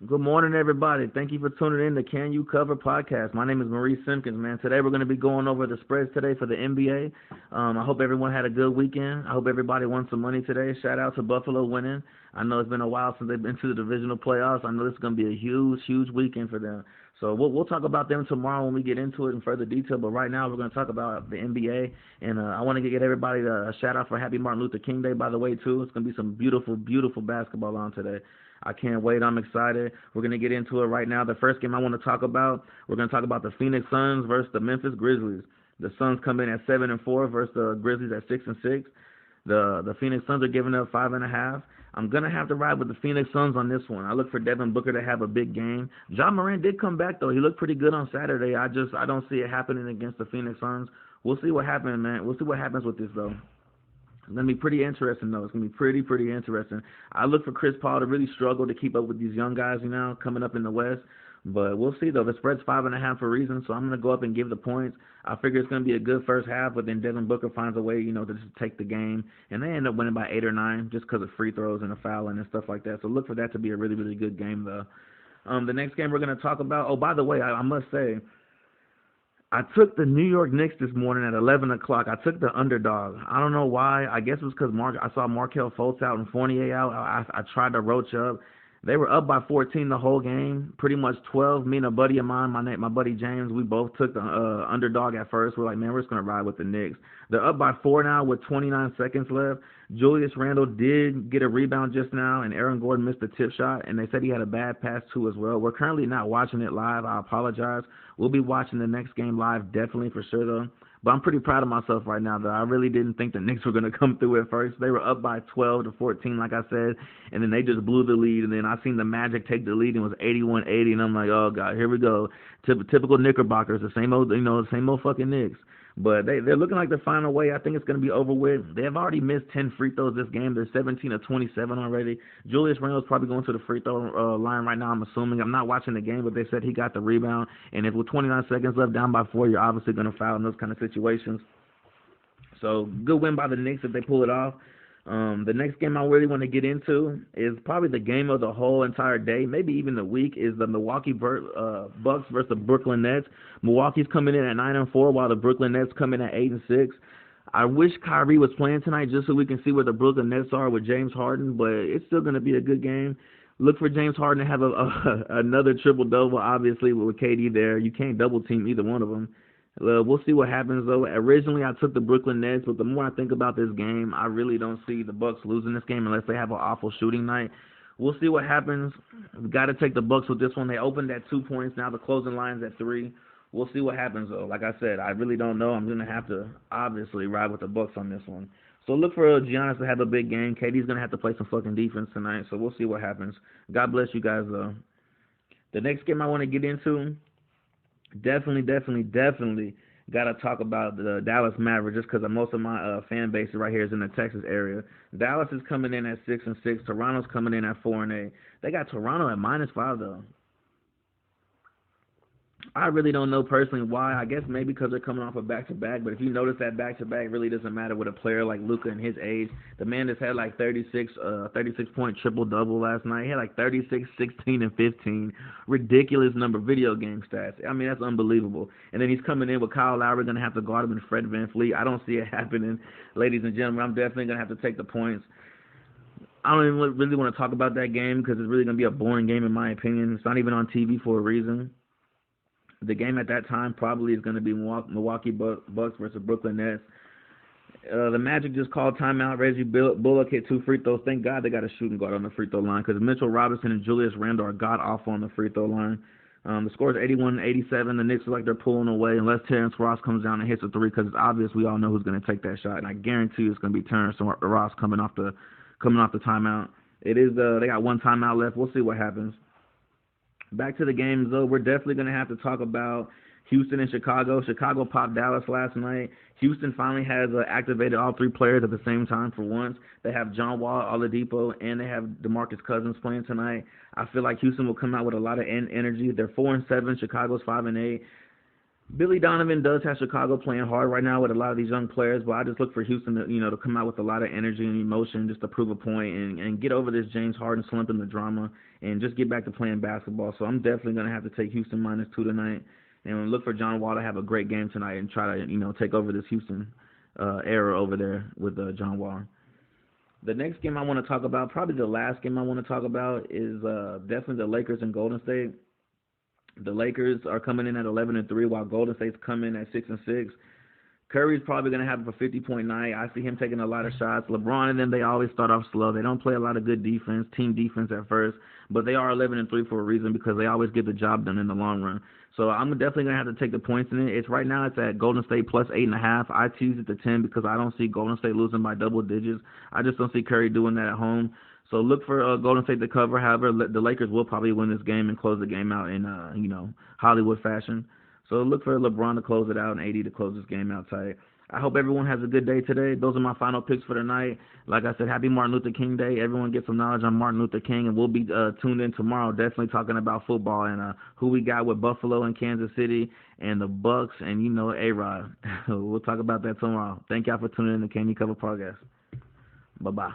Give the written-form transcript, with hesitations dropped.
Good morning, everybody. Thank you for tuning in to Can You Cover podcast. My name is Maurice Simpkins, man. Today we're going to be going over the spreads today for the NBA. I hope everyone had a good weekend. I hope everybody won some money today. Shout out to Buffalo winning. I know it's been a while since they've been to the divisional playoffs. I know this is going to be a huge, huge weekend for them. So we'll talk about them tomorrow when we get into it in further detail. But right now we're going to talk about the NBA, and I want to get everybody a shout out for Happy Martin Luther King Day, by the way, too. It's going to be some beautiful, beautiful basketball on today. I can't wait. I'm excited. We're going to get into it right now. The first game I want to talk about, we're going to talk about the Phoenix Suns versus the Memphis Grizzlies. The Suns come in at 7-4 versus the Grizzlies at 6-6. The Phoenix Suns are giving up 5.5. I'm gonna have to ride with the Phoenix Suns on this one. I look for Devin Booker to have a big game. Ja Morant did come back though. He looked pretty good on Saturday. I don't see it happening against the Phoenix Suns. We'll see what happens, man. We'll see what happens with this though. It's going to be pretty interesting, though. It's going to be pretty interesting. I look for Chris Paul to really struggle to keep up with these young guys, coming up in the West. But we'll see, though. The spread's 5.5 for a reason, so I'm going to go up and give the points. I figure it's going to be a good first half, but then Devin Booker finds a way, to just take the game. And they end up winning by 8 or 9 just because of free throws and a fouling and stuff like that. So look for that to be a really, really good game, though. The next game we're going to talk about, oh, by the way, I must say, I took the New York Knicks this morning at 11 o'clock. I took the underdog. I don't know why. I guess it was because I saw Markelle Fultz out and Fournier out. I tried to roach up. They were up by 14 the whole game, pretty much 12. Me and a buddy of mine, my buddy James, we both took the underdog at first. We're like, man, we're just going to ride with the Knicks. They're up by 4 now with 29 seconds left. Julius Randle did get a rebound just now, and Aaron Gordon missed a tip shot, and they said he had a bad pass too as well. We're currently not watching it live. I apologize. We'll be watching the next game live, definitely for sure, though. But I'm pretty proud of myself right now, though. I really didn't think the Knicks were going to come through at first. They were up by 12 to 14, like I said, and then they just blew the lead. And then I seen the Magic take the lead and it was 81-80, and I'm like, oh god, here we go. Typical Knickerbockers, the same old fucking Knicks. But they're looking like they're finding a way. I think it's going to be over with. They have already missed 10 free throws this game. They're 17 of 27 already. Julius Randle's probably going to the free throw line right now, I'm assuming. I'm not watching the game, but they said he got the rebound. And if with 29 seconds left down by 4, you're obviously going to foul in those kind of situations. So good win by the Knicks if they pull it off. The next game I really want to get into is probably the game of the whole entire day, maybe even the week, is the Milwaukee Bucks versus the Brooklyn Nets. Milwaukee's coming in at 9-4, while the Brooklyn Nets come in at 8-6. I wish Kyrie was playing tonight just so we can see where the Brooklyn Nets are with James Harden, but it's still going to be a good game. Look for James Harden to have another triple-double, obviously, with KD there. You can't double-team either one of them. We'll see what happens, though. Originally, I took the Brooklyn Nets, but the more I think about this game, I really don't see the Bucks losing this game unless they have an awful shooting night. We'll see what happens. We've got to take the Bucks with this one. They opened at 2 points. Now the closing line's at 3. We'll see what happens, though. Like I said, I really don't know. I'm going to have to, obviously, ride with the Bucks on this one. So look for Giannis to have a big game. KD's going to have to play some fucking defense tonight, so we'll see what happens. God bless you guys, though. The next game I want to get into, definitely got to talk about the Dallas Mavericks just because most of my fan base right here is in the Texas area. Dallas is coming in at 6-6. Toronto's coming in at 4-8. They got Toronto at -5 though. I really don't know personally why. I guess maybe because they're coming off a back-to-back. But if you notice that back-to-back really doesn't matter with a player like Luka and his age. The man just had like 36-point triple-double last night. He had like 36, 16, and 15. Ridiculous number video game stats. I mean, that's unbelievable. And then he's coming in with Kyle Lowry, going to have to guard him and Fred VanVleet. I don't see it happening, ladies and gentlemen. I'm definitely going to have to take the points. I don't even really want to talk about that game because it's really going to be a boring game in my opinion. It's not even on TV for a reason. The game at that time probably is going to be Milwaukee Bucks versus Brooklyn Nets. The Magic just called timeout. Reggie Bullock hit 2 free throws. Thank God they got a shooting guard on the free throw line because Mitchell Robinson and Julius Randle are god-awful on the free throw line. The score is 81-87. The Knicks are like they're pulling away unless Terrence Ross comes down and hits a 3 because it's obvious we all know who's going to take that shot. And I guarantee you it's going to be Terrence Ross coming off the timeout. It is they got 1 timeout left. We'll see what happens. Back to the games, though, we're definitely going to have to talk about Houston and Chicago. Chicago popped Dallas last night. Houston finally has activated all 3 players at the same time for once. They have John Wall, Oladipo, and they have DeMarcus Cousins playing tonight. I feel like Houston will come out with a lot of energy. They're 4-7. Chicago's 5-8. Billy Donovan does have Chicago playing hard right now with a lot of these young players, but I just look for Houston to, to come out with a lot of energy and emotion just to prove a point and get over this James Harden slump and the drama and just get back to playing basketball. So I'm definitely going to have to take Houston -2 tonight and look for John Wall to have a great game tonight and try to, take over this Houston era over there with John Wall. The next game I want to talk about, probably the last game I want to talk about, is definitely the Lakers and Golden State. The Lakers are coming in at 11-3, while Golden State's coming at 6-6. Curry's probably going to have a 50-point night. I see him taking a lot of shots. LeBron and them, they always start off slow. They don't play a lot of good defense, team defense at first, but they are 11-3 for a reason because they always get the job done in the long run. So I'm definitely going to have to take the points in it. It's right now it's at Golden State plus 8.5. I choose it to 10 because I don't see Golden State losing by double digits. I just don't see Curry doing that at home. So look for Golden State to cover. However, the Lakers will probably win this game and close the game out in Hollywood fashion. So look for LeBron to close it out and AD to close this game out tight. I hope everyone has a good day today. Those are my final picks for tonight. Like I said, happy Martin Luther King Day. Everyone get some knowledge on Martin Luther King, and we'll be tuned in tomorrow, definitely talking about football and who we got with Buffalo and Kansas City and the Bucks and, A-Rod. We'll talk about that tomorrow. Thank y'all for tuning in to Can You Cover Podcast. Bye-bye.